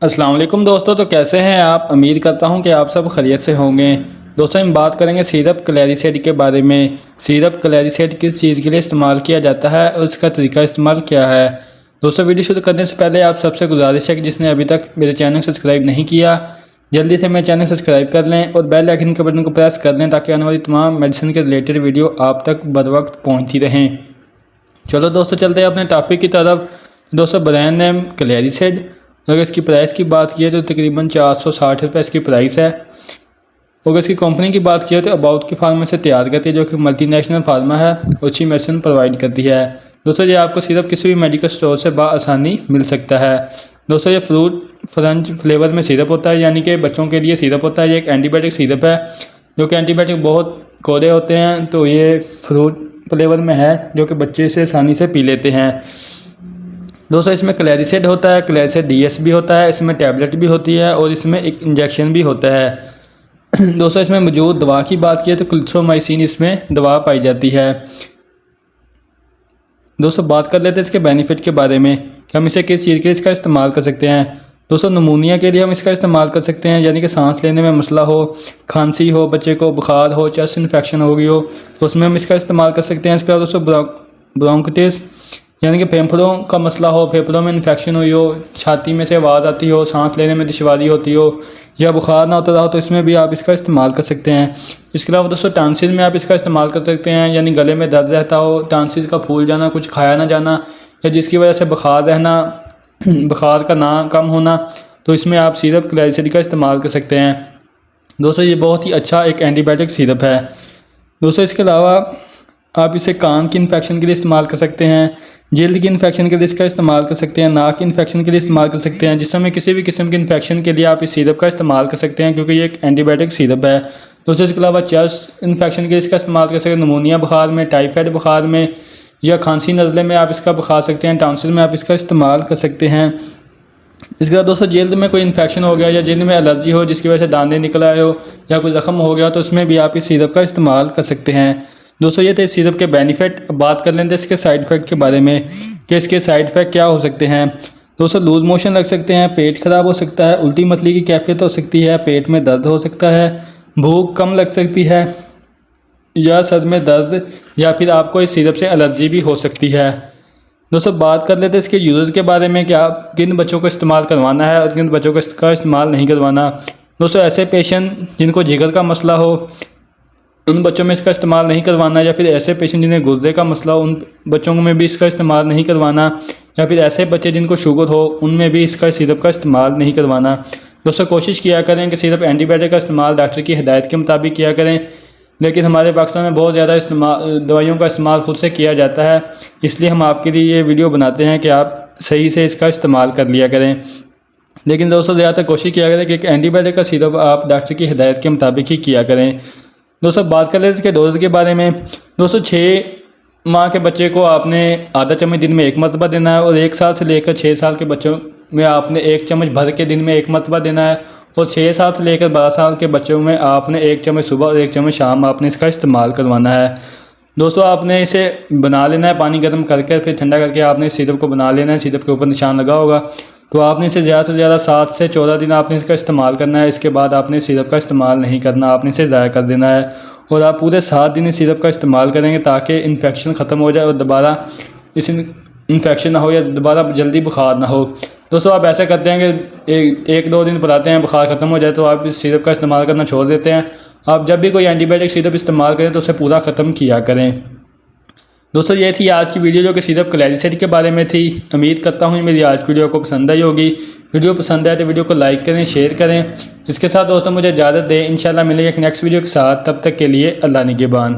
अस्सलाम वालेकुम दोस्तों। तो कैसे हैं आप? उम्मीद करता हूं कि आप सब खैरियत से होंगे। दोस्तों हम बात करेंगे सिरप क्लैरिसेट के बारे में। सिरप क्लैरिसेट किस चीज़ के लिए इस्तेमाल किया जाता है और इसका तरीका इस्तेमाल क्या है। दोस्तों वीडियो शुरू करने से पहले आप सबसे गुजारिश है कि जिसने अभी तक मेरे चैनल को सब्सक्राइब नहीं किया जल्दी से मेरे चैनल सब्सक्राइब कर लें और बेल आइकन के बटन को प्रेस कर लें ताकि आने वाली तमाम मेडिसिन के रिलेटेड वीडियो आप तक बर वक्त पहुँचती रहें। चलो दोस्तों चलते हैं अपने टॉपिक की तरफ। दोस्तों ब्रांड नेम क्लैरिसेट। अगर इसकी प्राइस की बात की तो तकरीबन 460 रुपये इसकी प्राइस है। अगर इसकी कंपनी की बात की तो अबाउट की फार्मा से तैयार करती है जो कि मल्टीनेशनल फार्मा है, अच्छी मेडिसिन प्रोवाइड करती है। दोस्तों ये आपको सिर्फ किसी भी मेडिकल स्टोर से बआसानी मिल सकता है। दोस्तों ये फ्रूट फ्रंच फ्लेवर में सिरप होता है, यानी कि बच्चों के लिए सिरप होता है। ये एक एंटीबायोटिक सिरप है जो कि एंटीबायोटिक बहुत कोड़े होते हैं, तो ये फ्रूट फ्लेवर में है जो कि बच्चे इसे आसानी से पी लेते हैं। दोस्तों इसमें क्लैरिसेट होता है, क्लैरिसेट DS भी होता है, इसमें टैबलेट भी होती है और इसमें एक इंजेक्शन भी होता है। दोस्तों इसमें मौजूद दवा की बात की तो क्लिथ्रोमाइसिन इसमें दवा पाई जाती है। दोस्तों बात कर लेते हैं इसके बेनिफिट के बारे में कि हम इसे किस चीज़ के लिए इसका इस्तेमाल कर सकते हैं। दोस्तों नमूनिया के लिए हम इसका इस्तेमाल कर सकते हैं, यानी कि सांस लेने में मसला हो, खांसी हो, बच्चे को बुखार हो, चेस्ट इन्फेक्शन हो गई हो तो उसमें हम इसका इस्तेमाल कर सकते हैं। इसके बाद दोस्तों ब्रोंकाइटिस यानी कि फेफड़ों का मसला हो, फेफड़ों में इन्फेक्शन हुई हो, छाती में से आवाज़ आती हो, सांस लेने में दुश्वारी होती हो या बुखार ना होता रहा हो तो इसमें भी आप इसका इस्तेमाल कर सकते हैं। इसके अलावा दोस्तों टांसिल में आप इसका इस्तेमाल कर सकते हैं, यानी गले में दर्द रहता हो, टांसिल का फूल जाना, कुछ खाया ना जाना या जिसकी वजह से बुखार रहना, बुखार का ना कम होना, तो इसमें आप सिरप क्लैरिसेट का इस्तेमाल कर सकते हैं। दोस्तों ये बहुत ही अच्छा एक एंटीबायोटिक सिरप है। दोस्तों इसके अलावा आप इसे कान की इन्फेक्शन के लिए इस्तेमाल कर सकते हैं, जल्द की इन्फेक्शन के लिए इसका इस्तेमाल कर सकते हैं, नाक की इन्फेक्शन के लिए इस्तेमाल कर सकते हैं। जिसमें किसी भी किस्म की इन्फेक्शन के लिए आप इस सिरप का इस्तेमाल कर सकते हैं क्योंकि ये एक एंटीबायोटिक सिरप है। दोस्तों इसके अलावा चेस्ट इन्फेक्शन के लिए इसका इस्तेमाल कर सकते हैं, नमूनिया बुखार में, टाइफाइड बुखार में या खांसी नज़ले में आप इसका बुखार सकते हैं, टांसिल में आप इसका इस्तेमाल कर सकते हैं। इसके बाद दोस्तों जल्द में कोई इन्फेक्शन हो गया या जल्द में एलर्जी हो जिसकी वजह से दाने निकल आए हो या कोई ज़ख्म हो गया तो उसमें भी आप इस सिरप का इस्तेमाल कर सकते हैं। दोस्तों ये थे इस सिरप के बेनिफिट। बात कर लेते हैं इसके साइड इफ़ेक्ट के बारे में कि इसके साइड इफ़ेक्ट क्या हो सकते हैं। दोस्तों लूज़ मोशन लग सकते हैं, पेट ख़राब हो सकता है, उल्टी मतली की कैफियत हो सकती है, पेट में दर्द हो सकता है, भूख कम लग सकती है या सर में दर्द या फिर आपको इस सिरप से एलर्जी भी हो सकती है। दोस्तों बात कर लेते हैं इसके यूज़ के बारे में कि आप किन बच्चों को इस्तेमाल करवाना है और किन बच्चों को इसका इस्तेमाल नहीं करवाना। दोस्तों ऐसे पेशेंट जिनको जिगर का मसला हो उन बच्चों में इसका इस्तेमाल नहीं करवाना, या फिर ऐसे पेशेंट जिन्हें गुर्दे का मसला हो उन बच्चों में भी इसका इस्तेमाल नहीं करवाना, या फिर ऐसे बच्चे जिनको शुगर हो उनमें भी इसका सिरप का इस्तेमाल नहीं करवाना। दोस्तों कोशिश किया करें कि सिर्फ एंटीबायोटिक का इस्तेमाल डॉक्टर की हिदायत के मुताबिक किया करें, लेकिन हमारे पाकिस्तान में बहुत ज़्यादा दवाइयों का इस्तेमाल खुद से किया जाता है, इसलिए हम आपके लिए ये वीडियो बनाते हैं कि आप सही से इसका इस्तेमाल कर लिया करें। लेकिन दोस्तों ज़्यादातर कोशिश किया करें कि एंटीबायोटिक का सिरप आप डॉक्टर की हिदायत के मुताबिक ही किया करें। दोस्तों बात कर लेते हैं इसके डोज के बारे में। दोस्तों 6 माह के बच्चे को आपने आधा चम्मच दिन में 1 मरतबा देना है और 1 साल से लेकर 6 साल के बच्चों में आपने 1 चम्मच भर के दिन में 1 मरतबा देना है और 6 साल से लेकर 12 साल के बच्चों में आपने 1 चम्मच सुबह और 1 चम्मच शाम आपने इसका इस्तेमाल करवाना है। दोस्तों आपने इसे बना लेना है, पानी गर्म करके फिर ठंडा करके आपने सिरप को बना लेना है। सिरप के ऊपर निशान लगा होगा तो आपने इसे ज़्यादा से ज़्यादा 7 से 14 दिन आपने इसका इस्तेमाल करना है। इसके बाद आपने सिरप का इस्तेमाल नहीं करना, आपने इसे ज़ाया कर देना है और आप पूरे 7 दिन इस सिरप का इस्तेमाल करेंगे ताकि इन्फेक्शन ख़त्म हो जाए और दोबारा इस इन्फेक्शन ना हो या दोबारा जल्दी बुखार ना हो। दोस्तों आप ऐसा करते हैं कि 1-2 दिन पिलाते हैं, बुखार ख़त्म हो जाए तो आप इस सिरप का इस्तेमाल करना छोड़ देते हैं। आप जब भी कोई एंटीबायोटिक सिरप इस्तेमाल करें तो उसे पूरा ख़त्म किया करें। दोस्तों ये थी आज की वीडियो जो कि सिरप क्लैरिसेट के बारे में थी। उम्मीद करता हूँ मेरी आज की वीडियो को पसंद आई होगी। वीडियो पसंद आए तो वीडियो को लाइक करें, शेयर करें। इसके साथ दोस्तों मुझे इजाज़त दें, इंशाल्लाह मिलेंगे एक नेक्स्ट वीडियो के साथ। तब तक के लिए अल्लाह निगहबान।